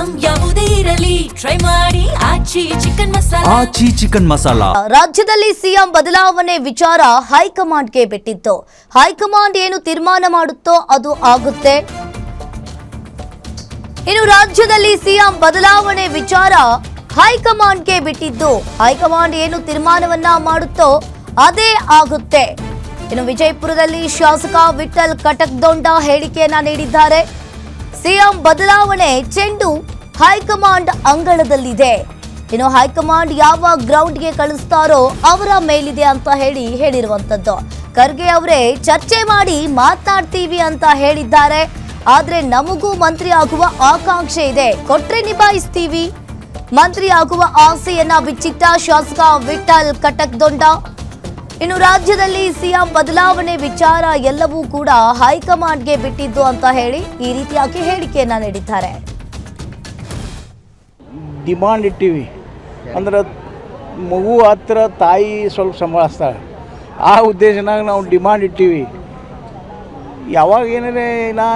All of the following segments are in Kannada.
ಐಟಂ ಯಾವುದೇ ಇರಲಿ ಟ್ರೈ ಮಾಡಿ ಆಚಿ ಚಿಕನ್ ಮಸಾಲಾ. ರಾಜ್ಯದಲ್ಲಿ ಸಿಎಂ ಬದಲಾವಣೆ ವಿಚಾರ ಹೈಕಮಾಂಡ್ಗೆ ಬಿಟ್ಟಿತ್ತು. ಹೈಕಮಾಂಡ್ ಏನು ತೀರ್ಮಾನ ಮಾಡುತ್ತೋ ಅದು ಆಗುತ್ತೆ. ಇನ್ನು ರಾಜ್ಯದಲ್ಲಿ ಸಿಎಂ ಬದಲಾವಣೆ ವಿಚಾರ ಹೈಕಮಾಂಡ್ಗೆ ಬಿಟ್ಟಿದ್ದು, ಹೈಕಮಾಂಡ್ ಏನು ತೀರ್ಮಾನವನ್ನ ಮಾಡುತ್ತೋ ಅದೇ ಆಗುತ್ತೆ. ಇನ್ನು ವಿಜಯಪುರದಲ್ಲಿ ಶಾಸಕ ವಿಠಲ್ ಕಟಕ್ದೊಂಡ ಹೇಳಿಕೆಯನ್ನ ನೀಡಿದ್ದಾರೆ. ಸಿಎಂ ಬದಲಾವಣೆ ಚೆಂಡು ಹೈಕಮಾಂಡ್ ಅಂಗಳದಲ್ಲಿದೆ. ಇನ್ನು ಹೈಕಮಾಂಡ್ ಯಾವ ಗ್ರೌಂಡ್ಗೆ ಕಳಿಸ್ತಾರೋ ಅವರ ಮೇಲಿದೆ ಅಂತ ಹೇಳಿರುವಂತದ್ದು. ಖರ್ಗೆ ಅವರೇ ಚರ್ಚೆ ಮಾಡಿ ಮಾತನಾಡ್ತೀವಿ ಅಂತ ಹೇಳಿದ್ದಾರೆ. ಆದ್ರೆ ನಮಗೂ ಮಂತ್ರಿ ಆಗುವ ಆಕಾಂಕ್ಷೆ ಇದೆ, ಕೊಟ್ರೆ ನಿಭಾಯಿಸ್ತೀವಿ. ಮಂತ್ರಿ ಆಗುವ ಆಸೆಯನ್ನ ಬಿಚ್ಚಿಟ್ಟ ಶಾಸಕ ವಿಠಲ್ ಕಟಕ್ದೊಂಡ. ಇನ್ನು ರಾಜ್ಯದಲ್ಲಿ ಸಿಎಂ ಬದಲಾವಣೆ ವಿಚಾರ ಎಲ್ಲವೂ ಕೂಡ ಹೈಕಮಾಂಡ್ಗೆ ಬಿಟ್ಟಿದ್ದು ಅಂತ ಹೇಳಿ ಈ ರೀತಿಯಾಗಿ ಹೇಳಿಕೆಯನ್ನ ನೀಡಿದ್ದಾರೆ. ಡಿಮಾಂಡ್ ಇಟ್ಟಿವಿ ಅಂದ್ರೆ ಮಗು ಹತ್ರ ತಾಯಿ ಸ್ವಲ್ಪ ಸಂಭಾಳಿಸ್ತಾಳೆ, ಆ ಉದ್ದೇಶನಾಗ ನಾವು ಡಿಮಾಂಡ್ ಇಟ್ಟಿವಿ. ಯಾವಾಗ ಏನಾರೇ ನಾ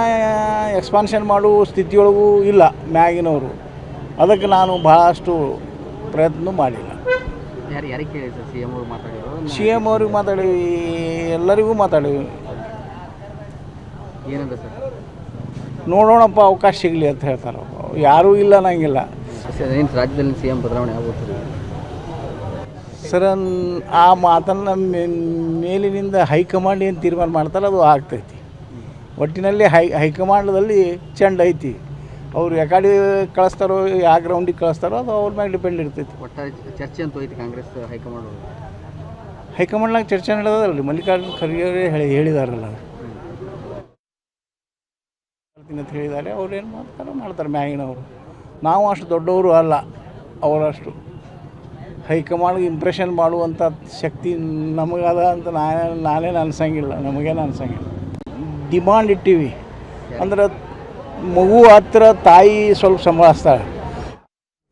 ಎಕ್ಸ್ಪಾನ್ಷನ್ ಮಾಡುವ ಸ್ಥಿತಿಯೊಳಗೂ ಇಲ್ಲ ಮ್ಯಾಗಿನವರು. ಅದಕ್ಕೆ ನಾನು ಭಾಳಷ್ಟು ಪ್ರಯತ್ನ ಮಾಡಿಲ್ಲ. ಸಿ ಎಮ್ ಅವ್ರಿಗೆ ಮಾತಾಡೀವಿ, ಎಲ್ಲರಿಗೂ ಮಾತಾಡೀವಿ. ನೋಡೋಣಪ್ಪ ಅವಕಾಶ ಸಿಗಲಿ ಅಂತ ಹೇಳ್ತಾರೆ. ಯಾರೂ ಇಲ್ಲ ನಂಗಿಲ್ಲ. ರಾಜ್ಯದಲ್ಲಿ ಸಿ ಎಂ ಬದಲಾವಣೆ ಆಗುತ್ತೆ ಸರ್. ಆ ಮಾತನ್ನು ಮೇಲಿನಿಂದ ಹೈಕಮಾಂಡ್ ಏನು ತೀರ್ಮಾನ ಮಾಡ್ತಾರೆ ಅದು ಆಗ್ತೈತಿ. ಒಟ್ಟಿನಲ್ಲಿ ಹೈಕಮಾಂಡದಲ್ಲಿ ಚೆಂಡ ಐತಿ. ಅವ್ರು ಯಾಕಡೆ ಕಳಿಸ್ತಾರೋ, ಯಾವ ಗ್ರೌಂಡಿಗೆ ಕಳಿಸ್ತಾರೋ ಅದು ಅವ್ರ ಮ್ಯಾಗೆ ಡಿಪೆಂಡ್ ಇರ್ತೈತಿ. ಒಟ್ಟಾರೆ ಚರ್ಚೆ ಅಂತೂ ಐತಿ ಕಾಂಗ್ರೆಸ್ ಹೈಕಮಾಂಡ್ನಾಗ ಚರ್ಚೆ ನಡೆದಲ್ರಿ. ಮಲ್ಲಿಕಾರ್ಜುನ ಖರ್ಗೆ ಅವರೇ ಹೇಳಿದಾರಲ್ಲ ಅಂತ ಹೇಳಿದ್ದಾರೆ. ಅವ್ರು ಏನು ಮಾಡ್ತಾರೆ ಮ್ಯಾಗಿನವರು. ನಾವು ಅಷ್ಟು ದೊಡ್ಡವರು ಅಲ್ಲ, ಅವರಷ್ಟು ಹೈಕಮಾಂಡ್ಗೆ ಇಂಪ್ರೆಷನ್ ಮಾಡುವಂಥ ಶಕ್ತಿ ನಮಗದ ಅಂತ ನಾನೇನು ಅನ್ಸಂಗಿಲ್ಲ, ನಮಗೇನು ಅನ್ಸಂಗಿಲ್ಲ. ಡಿಮಾಂಡ್ ಇಟ್ಟಿವಿ ಅಂದ್ರೆ ಮಗು ಹತ್ರ ತಾಯಿ ಸ್ವಲ್ಪ ಸಂಭಾಳಿಸ್ತಾಳೆ,